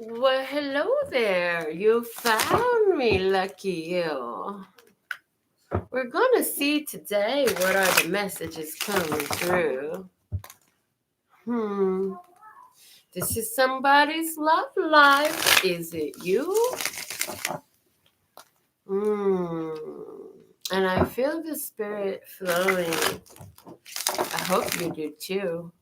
Well, hello there. You found me, lucky you. We're going to see today what are the messages coming through. Hmm. This is somebody's love life. Is it you? Hmm. And I feel the spirit flowing. I hope you do too.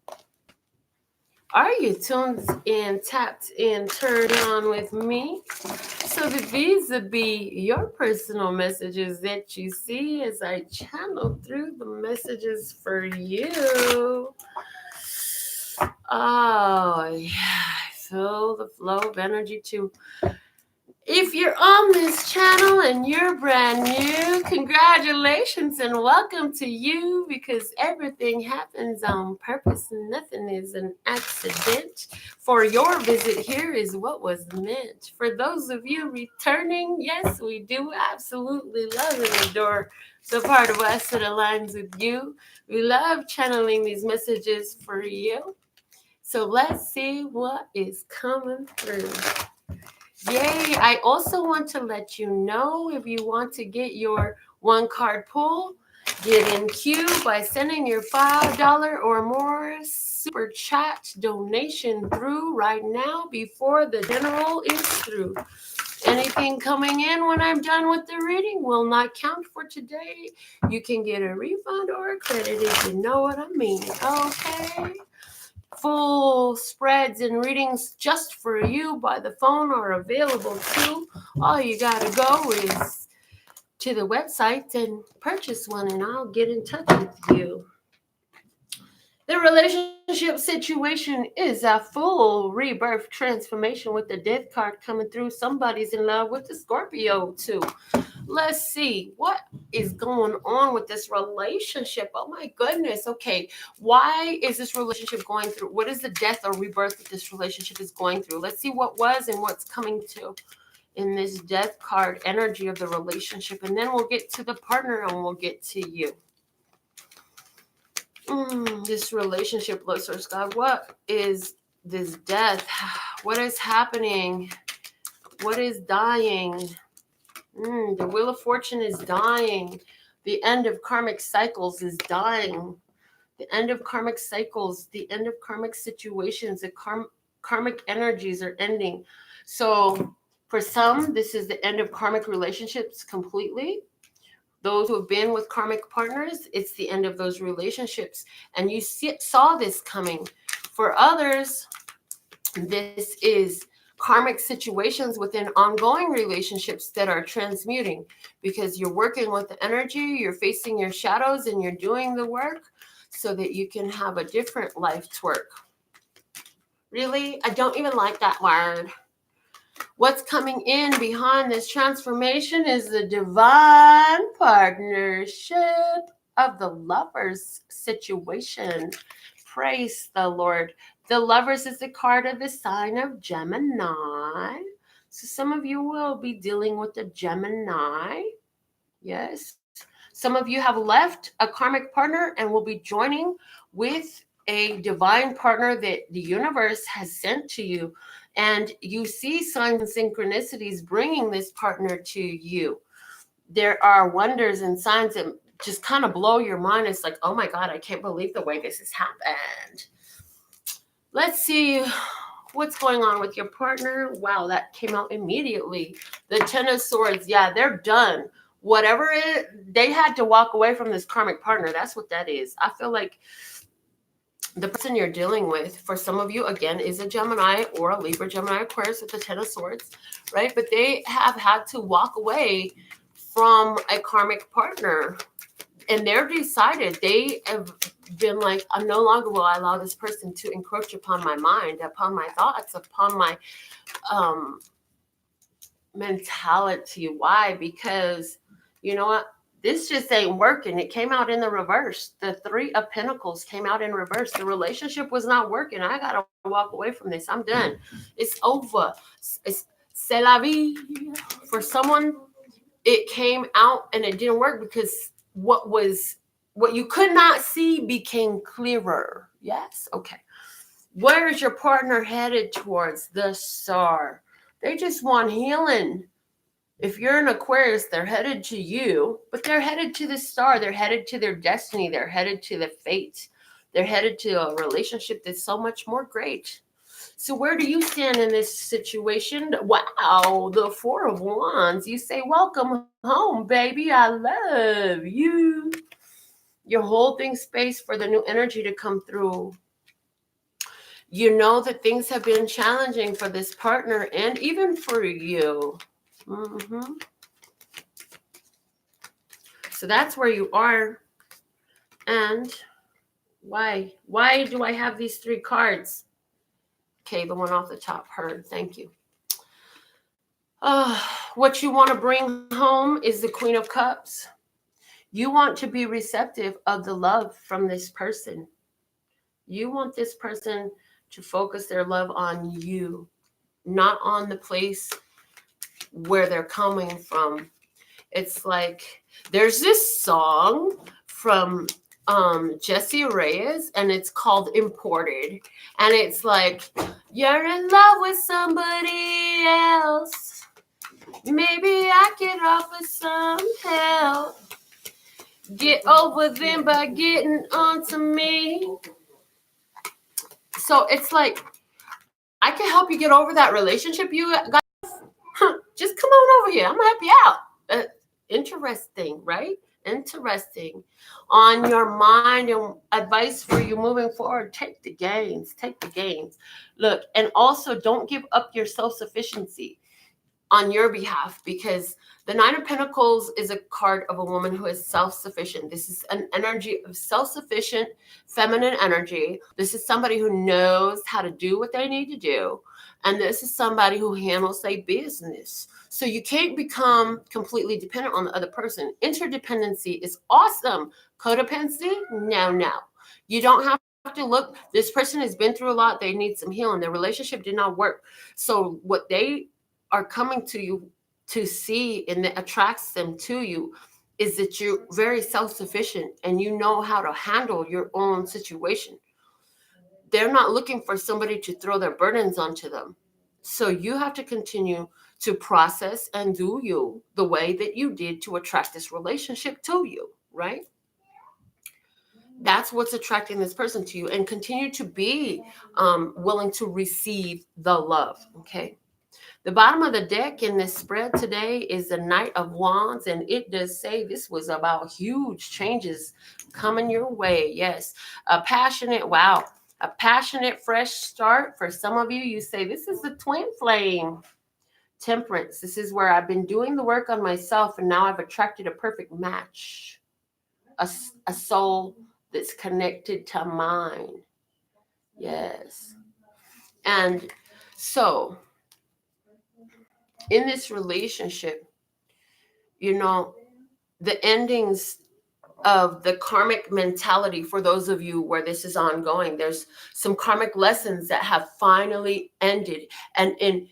Are you tuned in, tapped in, turned on with me? So the vis-a-vis your personal messages that you see as I channel through the messages for you. Oh, yeah, I feel the flow of energy too. If you're on this channel and you're brand new, congratulations and welcome to you because everything happens on purpose and nothing is an accident. For your visit here is what was meant. For those of you returning, yes, we do absolutely love and adore the part of us that aligns with you. We love channeling these messages for you. So let's see what is coming through. Yay! I also want to let you know if you want to get your one card pull, get in queue by sending your $5 or more super chat donation through right now before the general is through. Anything coming in when I'm done with the reading will not count for today. You can get a refund or a credit if you know what I mean. Okay? Full spreads and readings just for you by the phone are available too. All you gotta go is to the website and purchase one, and I'll get in touch with you. The relationship situation is a full rebirth transformation with the death card coming through. Somebody's in love with the Scorpio too. Let's see what is going on with this relationship. Oh my goodness. Okay. Why is this relationship going through? What is the death or rebirth that this relationship is going through? Let's see what was and what's coming to in this death card energy of the relationship. And then we'll get to the partner and we'll get to you. This relationship, Lord Source God, what is this death? What is happening? What is dying? The Wheel of Fortune is dying. The end of karmic cycles is dying. The end of karmic cycles, the end of karmic situations, the karmic energies are ending. So for some, this is the end of karmic relationships completely. Those who have been with karmic partners, it's the end of those relationships. And you saw this coming. For others, this is karmic situations within ongoing relationships that are transmuting because you're working with the energy, you're facing your shadows, and you're doing the work so that you can have a different life's work. Really? I don't even like that word. What's coming in behind this transformation is the divine partnership of the lovers situation. Praise the Lord. The lovers is the card of the sign of Gemini. So some of you will be dealing with the Gemini. Yes. Some of you have left a karmic partner and will be joining with a divine partner that the universe has sent to you. And you see signs and synchronicities bringing this partner to you. There are wonders and signs that just kind of blow your mind. It's like, oh my God, I can't believe the way this has happened. Let's see what's going on with your partner. Wow, that came out immediately. The Ten of Swords, yeah, they're done. Whatever they had to walk away from this karmic partner. That's what that is. I feel like the person you're dealing with, for some of you, again, is a Gemini or a Libra, Gemini, Aquarius with the Ten of Swords, right? But they have had to walk away from a karmic partner. And they're decided, they have been like, I no longer will allow this person to encroach upon my mind, upon my thoughts, upon my mentality. Why? Because you know what? This just ain't working. It came out in the reverse. The Three of Pentacles came out in reverse. The relationship was not working. I got to walk away from this. I'm done. It's over. C'est la vie. For someone, it came out and it didn't work because what you could not see became clearer. Yes? Okay. Where is your partner headed towards? The star. They just want healing. If you're an Aquarius, they're headed to you, but they're headed to the star. They're headed to their destiny. They're headed to the fate. They're headed to a relationship that's so much more great. So where do you stand in this situation? Wow, the Four of Wands. You say, welcome home, baby. I love you. You're holding space for the new energy to come through. You know that things have been challenging for this partner and even for you. Mm-hmm. So that's where you are. And why? Why do I have these three cards? Okay, the one off the top, heard. Thank you. What you want to bring home is the Queen of Cups. You want to be receptive of the love from this person. You want this person to focus their love on you, not on the place where they're coming from. It's like there's this song from Jessie Reyes, and it's called Imported. And it's like, you're in love with somebody else. Maybe I could offer some help. Get over them by getting onto me. So it's like, I can help you get over that relationship you got. Just come on over here. I'm going to help you out. Interesting, right? Interesting. On your mind and advice for you moving forward, take the gains. Take the gains. Look, and also don't give up your self-sufficiency on your behalf, because the Nine of Pentacles is a card of a woman who is self-sufficient. This is an energy of self-sufficient feminine energy. This is somebody who knows how to do what they need to do. And this is somebody who handles their business. So you can't become completely dependent on the other person. Interdependency is awesome. Codependency? No. You don't have to look. This person has been through a lot. They need some healing. Their relationship did not work. So what they are coming to you to see, and that attracts them to you, is that you're very self-sufficient and you know how to handle your own situation. They're not looking for somebody to throw their burdens onto them. So you have to continue to process and do you the way that you did to attract this relationship to you, right? That's what's attracting this person to you, and continue to be willing to receive the love, okay? The bottom of the deck in this spread today is the Knight of Wands, and it does say this was about huge changes coming your way. Yes, a passionate fresh start. For some of you, you say this is the twin flame. Temperance. This is where I've been doing the work on myself, and now I've attracted a perfect match. A soul that's connected to mine. Yes. And so in this relationship, you know, the endings of the karmic mentality, for those of you where this is ongoing, there's some karmic lessons that have finally ended. And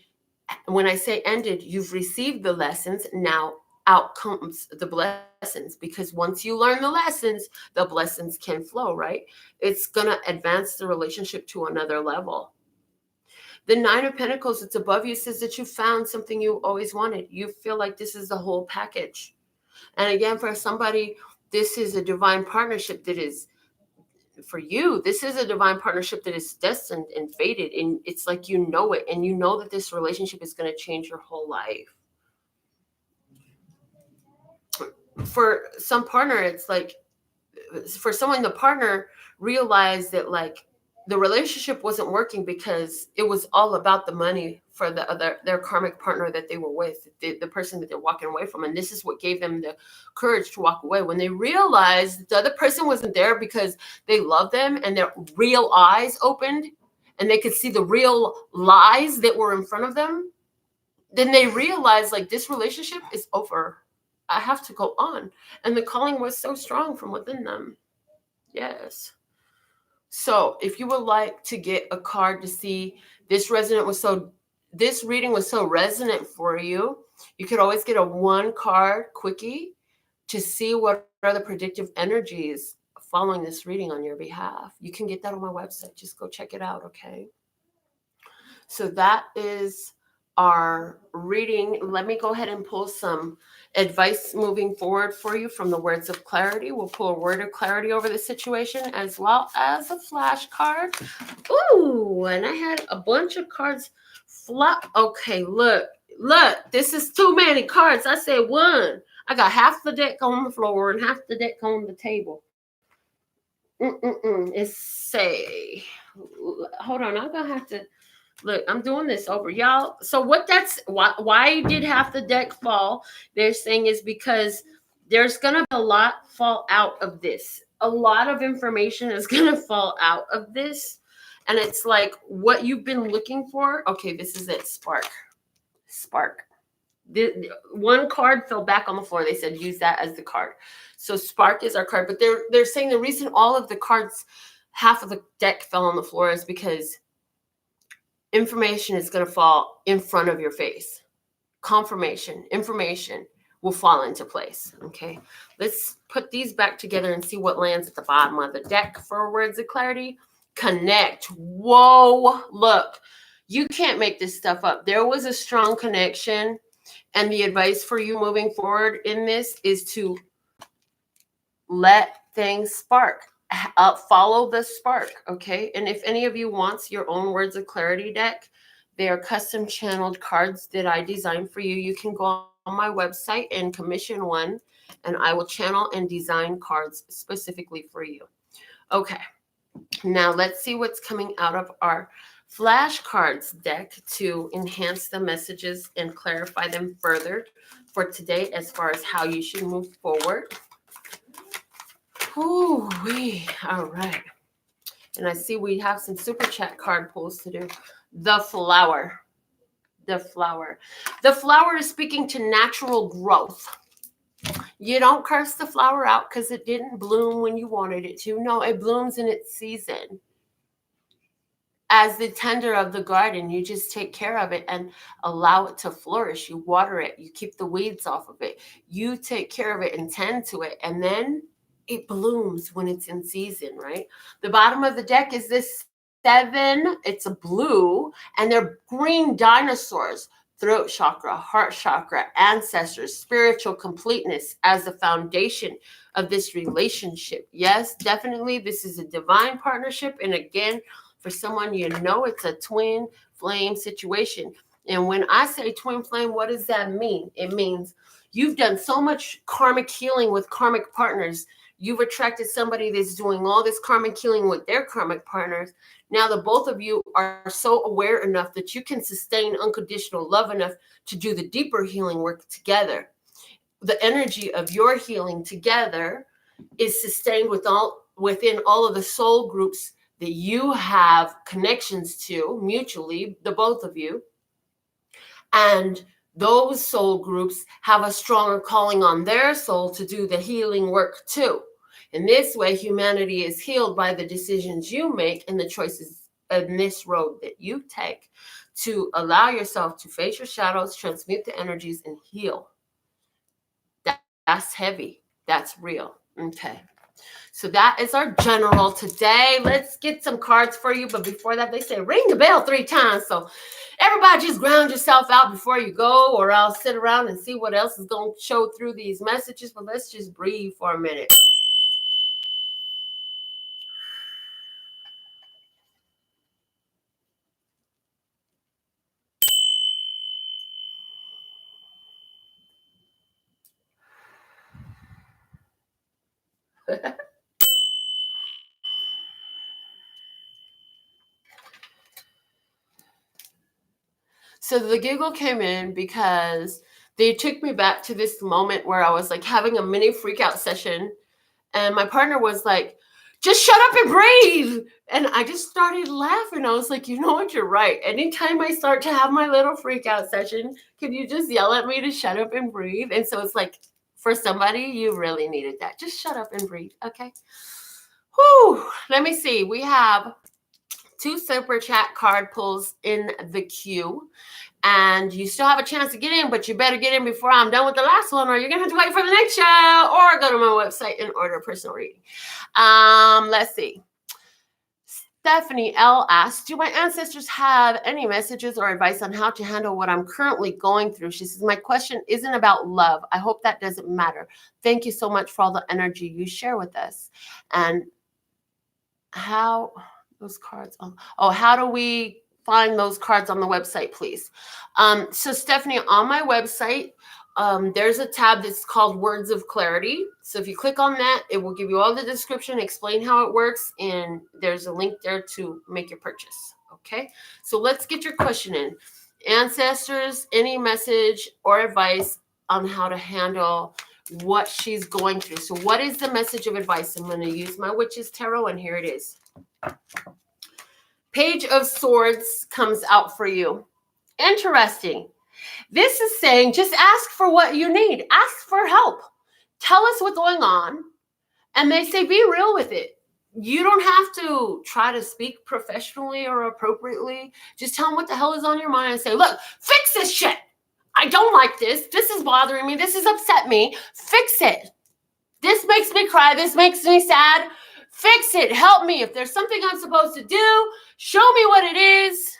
when I say ended, you've received the lessons. Now out comes the blessings, because once you learn the blessings can flow, right? It's going to advance the relationship to another level. The Nine of Pentacles, it's above you, says that you found something you always wanted. You feel like this is the whole package. And again, for somebody, this is a divine partnership that is, for you, this is a divine partnership that is destined and fated. And it's like, you know it. And you know that this relationship is going to change your whole life. For some partner, it's like, for someone, the partner realized that like the relationship wasn't working because it was all about the money for their karmic partner that they were with, the person that they're walking away from. And this is what gave them the courage to walk away, when they realized the other person wasn't there because they loved them, and their real eyes opened and they could see the real lies that were in front of them. Then they realized, like, this relationship is over. I have to go on. And the calling was so strong from within them. Yes. So if you would like to get a card to see this reading was so resonant for you, you could always get a 1 card quickie to see what are the predictive energies following this reading on your behalf. You can get that on my website. Just go check it out, okay? So that is our reading. Let me go ahead and pull some advice moving forward for you from the words of clarity. We'll pull a word of clarity over the situation as well as a flashcard. Ooh, and I had a bunch of cards flop. Okay, look, this is too many cards. I said one. I got half the deck on the floor and half the deck on the table. It's say, hold on, I'm gonna have to look. I'm doing this over, y'all. So what that's why did half the deck fall? They're saying is because there's gonna be a lot fall out of this. A lot of information is gonna fall out of this, and it's like what you've been looking for. Okay, this is it. Spark. The one card fell back on the floor. They said use that as the card. So spark is our card, but they're saying the reason all of the cards, half of the deck fell on the floor is because information is going to fall in front of your face. Confirmation, information will fall into place. Okay, let's put these back together and see what lands at the bottom of the deck for words of clarity. Connect. Whoa, look, you can't make this stuff up. There was a strong connection. And the advice for you moving forward in this is to let things spark. Follow the spark, okay? And if any of you wants your own words of clarity deck, they are custom channeled cards that I designed for you. You can go on my website and commission one, and I will channel and design cards specifically for you. Okay, now let's see what's coming out of our flashcards deck to enhance the messages and clarify them further for today as far as how you should move forward. Ooh-wee. All right. And I see we have some super chat card pulls to do. The flower. The flower. The flower is speaking to natural growth. You don't curse the flower out because it didn't bloom when you wanted it to. No, it blooms in its season. As the tender of the garden, you just take care of it and allow it to flourish. You water it. You keep the weeds off of it. You take care of it and tend to it. And then it blooms when it's in season, right? The bottom of the deck is this 7. It's a blue, and they're green dinosaurs. Throat chakra, heart chakra, ancestors, spiritual completeness as the foundation of this relationship. Yes, definitely. This is a divine partnership. And again, for someone, you know, it's a twin flame situation. And when I say twin flame, what does that mean? It means you've done so much karmic healing with karmic partners. You've attracted somebody that's doing all this karmic healing with their karmic partners. Now the both of you are so aware enough that you can sustain unconditional love enough to do the deeper healing work together. The energy of your healing together is sustained within all of the soul groups that you have connections to mutually, the both of you. And those soul groups have a stronger calling on their soul to do the healing work too. In this way, humanity is healed by the decisions you make and the choices in this road that you take to allow yourself to face your shadows, transmute the energies, and heal. That's heavy. That's real. Okay. So that is our general today. Let's get some cards for you. But before that, they say ring the bell 3 times. So everybody just ground yourself out before you go, or I'll sit around and see what else is going to show through these messages. But let's just breathe for a minute. So the giggle came in because they took me back to this moment where I was like having a mini freak out session. And my partner was like, just shut up and breathe. And I just started laughing. I was like, you know what? You're right. Anytime I start to have my little freak out session, can you just yell at me to shut up and breathe? And so it's like, for somebody, you really needed that. Just shut up and breathe. Okay. Whew. Let me see. We have 2 super chat card pulls in the queue. And you still have a chance to get in, but you better get in before I'm done with the last one, or you're going to have to wait for the next show, or go to my website and order a personal reading. Let's see. Stephanie L. asks, do my ancestors have any messages or advice on how to handle what I'm currently going through? She says, my question isn't about love. I hope that doesn't matter. Thank you so much for all the energy you share with us. And how those cards, how do we find those cards on the website, please? So Stephanie, on my website, there's a tab that's called Words of Clarity. So if you click on that, it will give you all the description, explain how it works, and there's a link there to make your purchase. Okay, so let's get your question in. Ancestors, any message or advice on how to handle what she's going through? So what is the message of advice? I'm going to use my Witch's Tarot, and here it is. Page of Swords comes out for you. Interesting. This is saying just ask for what you need. Ask for help. Tell us what's going on. And they say be real with it. You don't have to try to speak professionally or appropriately. Just tell them what the hell is on your mind and say, look, fix this shit. I don't like this. This is bothering me. This has upset me. Fix it. This makes me cry. This makes me sad. Fix it. Help me. If there's something I'm supposed to do, show me what it is.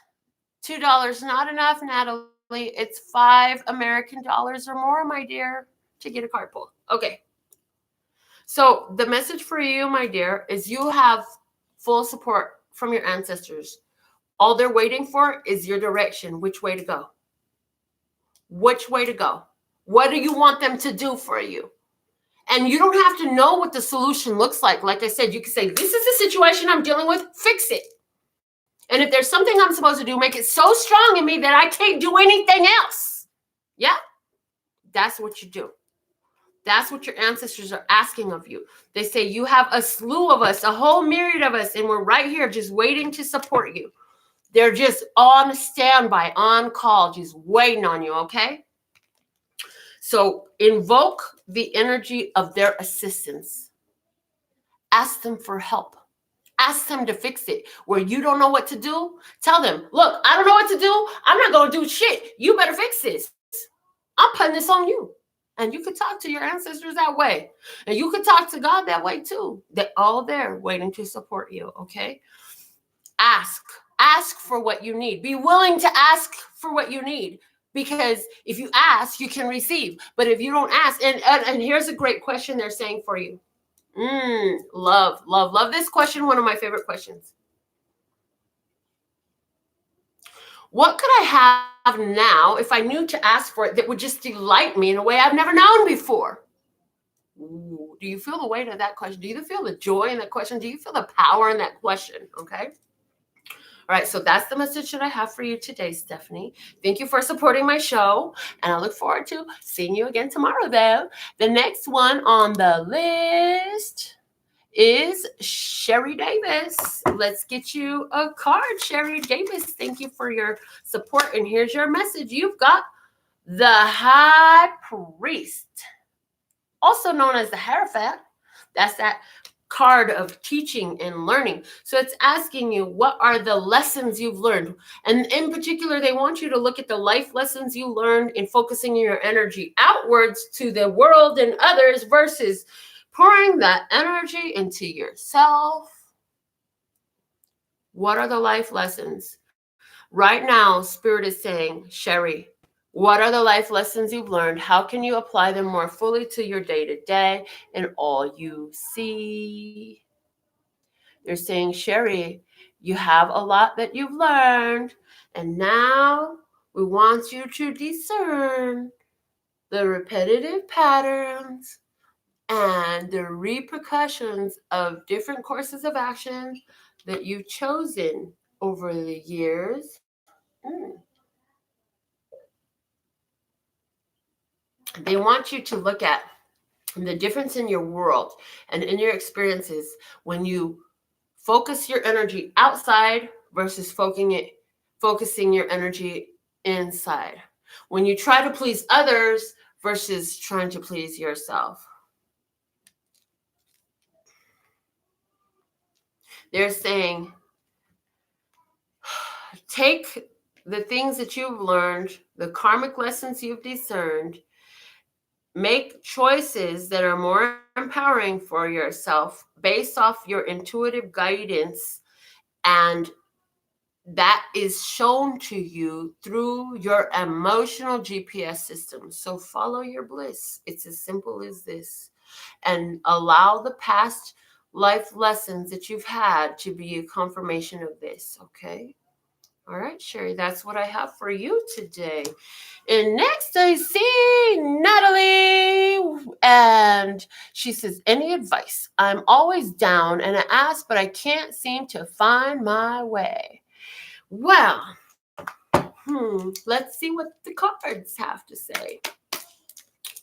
$2 not enough, Natalie. It's $5 American dollars or more, my dear, to get a card pull. Okay. So the message for you, my dear, is you have full support from your ancestors. All they're waiting for is your direction. Which way to go? Which way to go? What do you want them to do for you? And you don't have to know what the solution looks like. Like I said, you can say, this is the situation I'm dealing with. Fix it. And if there's something I'm supposed to do, make it so strong in me that I can't do anything else. Yeah, that's what you do. That's what your ancestors are asking of you. They say you have a slew of us, a whole myriad of us, and we're right here just waiting to support you. They're just on standby, on call, just waiting on you, okay? So invoke the energy of their assistance. Ask them for help. Ask them to fix it. Where you don't know what to do, tell them, look, I don't know what to do. I'm not going to do shit. You better fix this. I'm putting this on you. And you could talk to your ancestors that way. And you could talk to God that way too. They're all there waiting to support you, okay? Ask. Ask for what you need. Be willing to ask for what you need. Because if you ask, you can receive. But if you don't ask, and here's a great question they're saying for you. Love this question. One of my favorite questions. What could I have now if I knew to ask for it that would just delight me in a way I've never known before? Ooh, do you feel the weight of that question? Do you feel the joy in that question? Do you feel the power in that question? Okay. All right, so that's the message that I have for you today, Stephanie. Thank you for supporting my show, and I look forward to seeing you again tomorrow, though. The next one on the list is Sherry Davis. Let's get you a card, Sherry Davis. Thank you for your support, and here's your message. You've got the High Priest, also known as the Hierophant. That's that card of teaching and learning. So it's asking you, what are the lessons you've learned? And in particular, they want you to look at the life lessons you learned in focusing your energy outwards to the world and others versus pouring that energy into yourself. What are the life lessons? Right now, Spirit is saying, Sherry, what are the life lessons you've learned? How can you apply them more fully to your day-to-day and all you see? They're saying, Sherry, you have a lot that you've learned, and now we want you to discern the repetitive patterns and the repercussions of different courses of action that you've chosen over the years. They want you to look at the difference in your world and in your experiences when you focus your energy outside versus focusing your energy inside. When you try to please others versus trying to please yourself. They're saying, take the things that you've learned, the karmic lessons you've discerned, make choices that are more empowering for yourself based off your intuitive guidance, and that is shown to you through your emotional GPS system. So follow your bliss. It's as simple as this. And allow the past life lessons that you've had to be a confirmation of this, okay? All right, Sherry, that's what I have for you today. And next I see Natalie, and she says, any advice? I'm always down and I ask, but I can't seem to find my way. Well, let's see what the cards have to say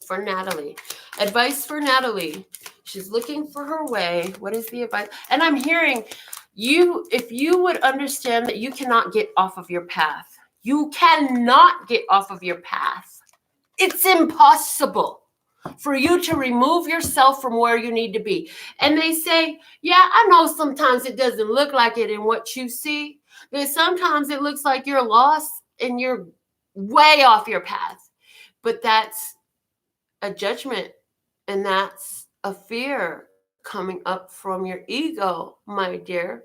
for Natalie. Advice for Natalie. She's looking for her way. What is the advice? And I'm hearing you, if you would understand that you cannot get off of your path. You cannot get off of your path. It's impossible for you to remove yourself from where you need to be. And they say, yeah, I know sometimes it doesn't look like it in what you see. But sometimes it looks like you're lost and you're way off your path. But that's a judgment, and that's a fear coming up from your ego, my dear.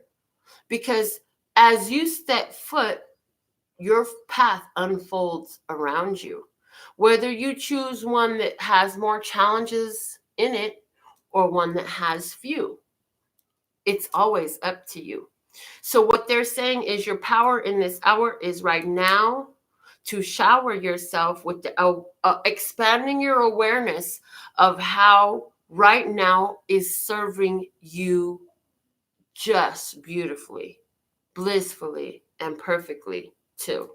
Because as you step foot, your path unfolds around you. Whether you choose one that has more challenges in it or one that has few, it's always up to you. So what they're saying is your power in this hour is right now to shower yourself with the expanding your awareness of how right now is serving you just beautifully, blissfully, and perfectly too.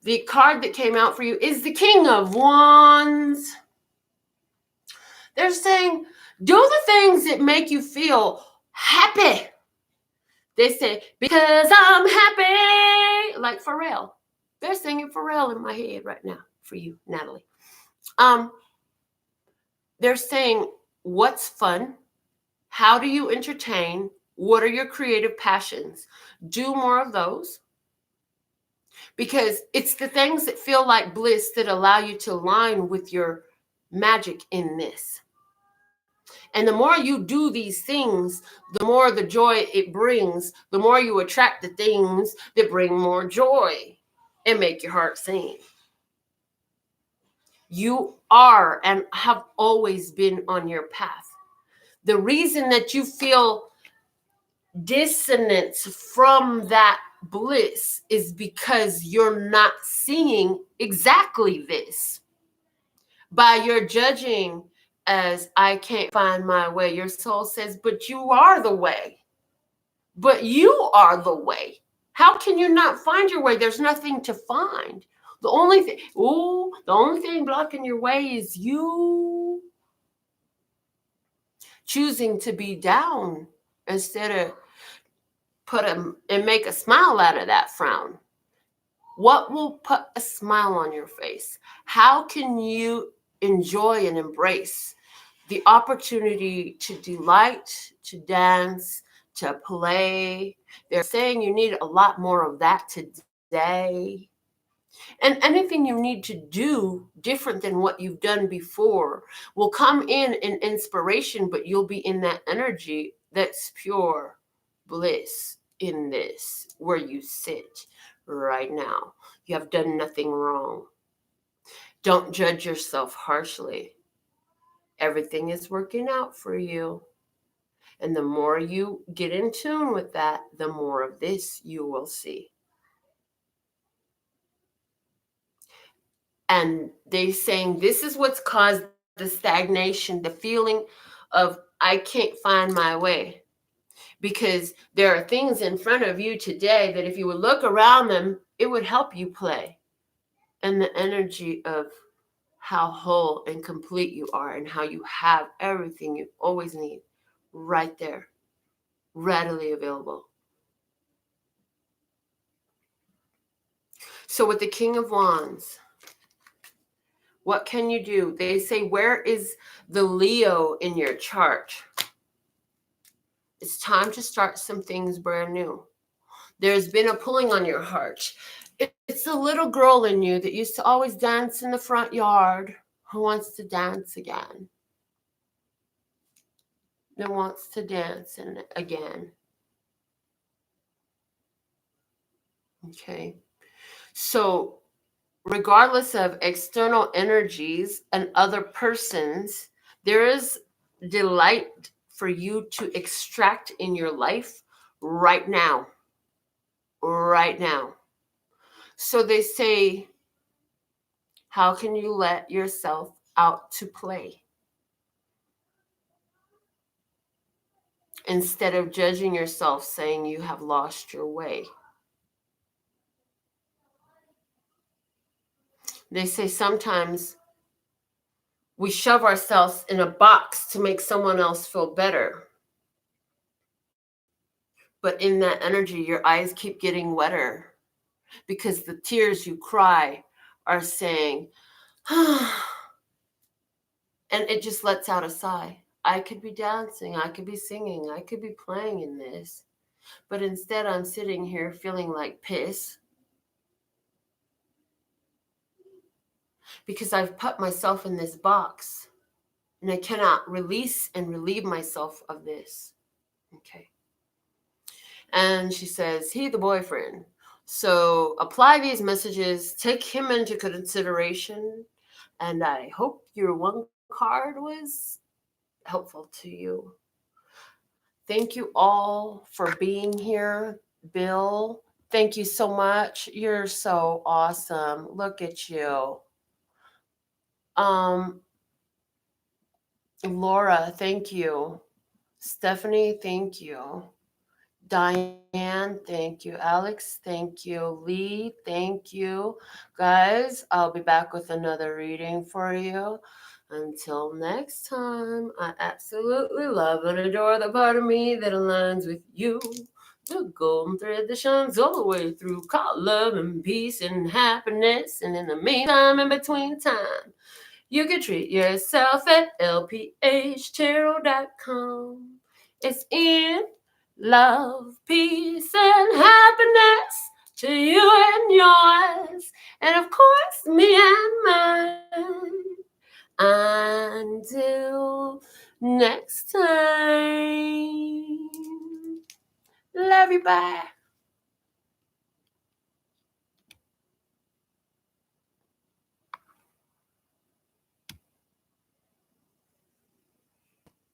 The card that came out for you is the King of Wands. They're saying, do the things that make you feel happy. They say, because I'm happy, like Pharrell. They're singing Pharrell in my head right now for you, Natalie. They're saying, what's fun? How do you entertain? What are your creative passions? Do more of those. Because it's the things that feel like bliss that allow you to align with your magic in this. And the more you do these things, the more the joy it brings, the more you attract the things that bring more joy and make your heart sing. You are and have always been on your path. The reason that you feel dissonance from that bliss is because you're not seeing exactly this. By your judging as I can't find my way, your soul says, but you are the way. But you are the way. How can you not find your way? There's nothing to find. The only thing blocking your way is you choosing to be down instead of make a smile out of that frown. What will put a smile on your face? How can you enjoy and embrace the opportunity to delight, to dance, to play? They're saying you need a lot more of that today. And anything you need to do different than what you've done before will come in inspiration, but you'll be in that energy that's pure bliss in this, where you sit right now. You have done nothing wrong. Don't judge yourself harshly. Everything is working out for you. And the more you get in tune with that, the more of this you will see. And they're saying this is what's caused the stagnation, the feeling of I can't find my way. Because there are things in front of you today that if you would look around them, it would help you play. And the energy of how whole and complete you are and how you have everything you always need right there, readily available. So with the King of Wands, what can you do? They say, where is the Leo in your chart? It's time to start some things brand new. There's been a pulling on your heart. It's the little girl in you that used to always dance in the front yard who wants to dance again. That wants to dance again. Okay. So, regardless of external energies and other persons, there is delight for you to extract in your life right now. Right now. So they say, how can you let yourself out to play? Instead of judging yourself, saying you have lost your way. They say sometimes we shove ourselves in a box to make someone else feel better. But in that energy, your eyes keep getting wetter because the tears you cry are saying, and it just lets out a sigh. I could be dancing, I could be singing, I could be playing in this. But instead, I'm sitting here feeling like piss because I've put myself in this box and I cannot release and relieve myself of this. Okay. And she says, he, the boyfriend. So apply these messages, take him into consideration, and I hope your one card was helpful to you. Thank you all for being here. Bill, thank you so much. You're so awesome. Look at you. Laura, thank you. Stephanie, thank you. Diane, thank you. Alex, thank you. Lee, thank you. Guys, I'll be back with another reading for you. Until next time, I absolutely love and adore the part of me that aligns with you. The golden thread that shines all the way through, called love and peace and happiness. And in the meantime, in between time, you can treat yourself at lphtarot.com. It's in love, peace, and happiness to you and yours, and of course, me and mine. Until next time, love you, bye.